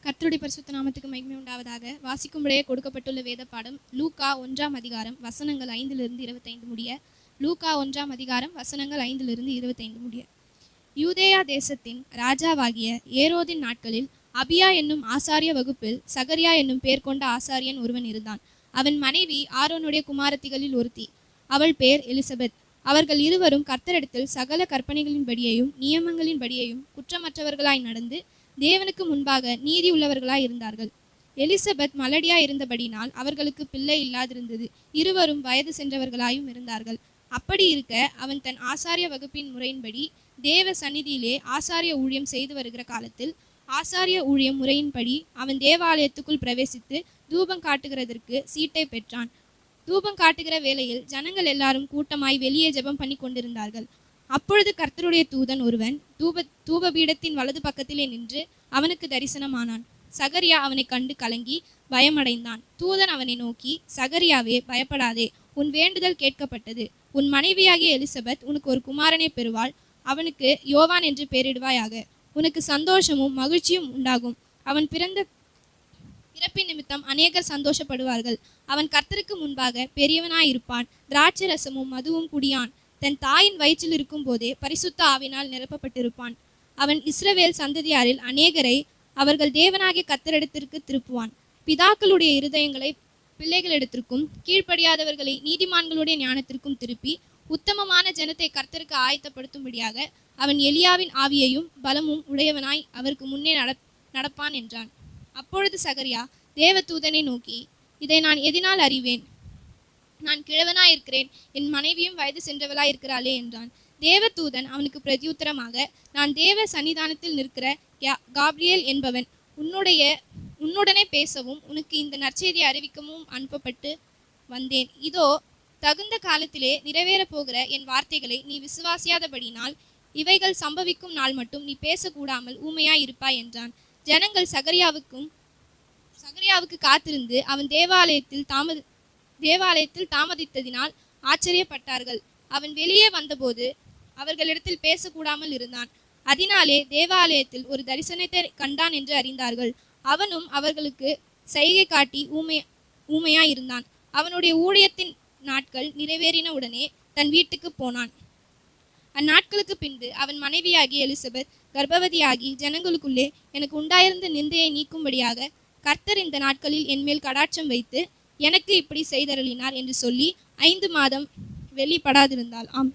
கர்த்தருடைய பரிசுத்த நாமத்துக்கு மகிமை உண்டாவதாக. வாசிக்கும்படியே கொடுக்கப்பட்டுள்ள வேத பாடம் லூக்கா 1ஆம் அதிகாரம் வசனங்கள் 5 25 முடிய. லூக்கா 1ஆம் அதிகாரம் வசனங்கள் 5 25 முடிய. யூதேயா தேசத்தின் ராஜாவாகிய ஏரோதின் நாட்களில் அபியா என்னும் ஆசாரிய வகுப்பில் சகரியா என்னும் பேர் கொண்ட ஆசாரியன் ஒருவன் இருந்தான். அவன் மனைவி ஆரோனுடைய குமாரத்திகளில் ஒருத்தி. அவள் பேர் எலிசபெத். அவர்கள் இருவரும் கர்த்தரிடத்தில் சகல கற்பனைகளின்படியையும் நியமங்களின்படியையும் குற்றமற்றவர்களாய் நடந்து தேவனுக்கு முன்பாக நீதி உள்ளவர்களாய் இருந்தார்கள். எலிசபெத் மலடியாய் இருந்தபடினால் அவர்களுக்கு பிள்ளை இல்லாதிருந்தது. இருவரும் வயது சென்றவர்களாயும் இருந்தார்கள். அப்படி இருக்க அவன் தன் ஆசாரிய வகுப்பின் முறையின்படி தேவ சந்நிதியிலே ஆசாரிய ஊழியம் செய்து வருகிற காலத்தில் ஆசாரிய ஊழியம் முறையின்படி அவன் தேவாலயத்துக்குள் பிரவேசித்து தூபம் காட்டுகிறதற்கு சீட்டை பெற்றான். தூபம் காட்டுகிற வேளையில் ஜனங்கள் எல்லாரும் கூட்டமாய் வெளியே ஜெபம் பண்ணி கொண்டிருந்தார்கள். அப்பொழுது கர்த்தருடைய தூதன் ஒருவன் தூப பீடத்தின் வலது பக்கத்திலே நின்று அவனுக்கு தரிசனமானான். சகரியா அவனை கண்டு கலங்கி பயமடைந்தான். தூதன் அவனை நோக்கி, சகரியாவே, பயப்படாதே, உன் வேண்டுதல் கேட்கப்பட்டது. உன் மனைவியாகிய எலிசபெத் உனக்கு ஒரு குமாரனை பெறுவாள். அவனுக்கு யோவான் என்று பெயரிடுவாயாக. உனக்கு சந்தோஷமும் மகிழ்ச்சியும் உண்டாகும். அவன் பிறப்பின் நிமித்தம் அநேகர் சந்தோஷப்படுவார்கள். அவன் கர்த்தருக்கு முன்பாக பெரியவனாயிருப்பான். திராட்சை ரசமும் மதுவும் குடியான். தன் தாயின் வயிற்றில் இருக்கும் போதே பரிசுத்த ஆவினால் நிரப்பப்பட்டிருப்பான். அவன் இஸ்ரவேல் சந்ததியாரில் அநேகரை அவர்கள் தேவனாகிய கர்த்தரிடத்திற்கு திருப்புவான். பிதாக்களுடைய இருதயங்களை பிள்ளைகளிடத்திற்கும் கீழ்ப்படியாதவர்களை நீதிமான்களுடைய ஞானத்திற்கும் திருப்பி உத்தமமான ஜனத்தை கர்த்தருக்கு ஆயத்தப்படுத்தும்படியாக அவன் எலியாவின் ஆவியையும் பலமும் உடையவனாய் அவருக்கு முன்னே நடப்பான் என்றான். அப்பொழுது சகரியா தேவதூதனை நோக்கி, இதை நான் எதினால் அறிவேன்? நான் கிழவனாயிருக்கிறேன், என் மனைவியும் வயது சென்றவளாயிருக்கிறாளே என்றான். தேவதூதன் அவனுக்கு பிரதியுத்தரமாக, நான் தேவ சன்னிதானத்தில் நிற்கிற காப்ரியேல் என்பவன். உன்னுடனே பேசவும் உனக்கு இந்த நற்செய்தியை அறிவிக்கவும் அனுப்பப்பட்டு வந்தேன். இதோ, தகுந்த காலத்திலே நிறைவேறப் போகிற என் வார்த்தைகளை நீ விசுவாசியாதபடினால் இவைகள் சம்பவிக்கும் நாள் மட்டும் நீ பேசக்கூடாமல் ஊமையாய் இருப்பாய் என்றான். ஜனங்கள் சகரியாவுக்கு காத்திருந்து அவன் தேவாலயத்தில் தாமதித்ததினால் ஆச்சரியப்பட்டார்கள். அவன் வெளியே வந்தபோது அவர்களிடத்தில் பேசக்கூடாமல் இருந்தான். அதனாலே தேவாலயத்தில் ஒரு தரிசனத்தை கண்டான் என்று அறிந்தார்கள். அவனும் அவர்களுக்கு செய்கை காட்டி ஊமையாய் இருந்தான். அவனுடைய ஊழியத்தின் நாட்கள் நிறைவேறின உடனே தன் வீட்டுக்கு போனான். அந்நாட்களுக்கு பின்பு அவன் மனைவியாகி எலிசபெத் கர்ப்பவதியாகி ஜனங்களுக்குள்ளே எனக்கு உண்டாயிருந்த நிந்தையை நீக்கும்படியாக கர்த்தர் இந்த நாட்களில் என்மேல் கடாட்சம் வைத்து எனக்கு இப்படி செய்தருளினார் என்று சொல்லி 5 மாதம் வெளிப்படாதிருந்தாள். ஆம்.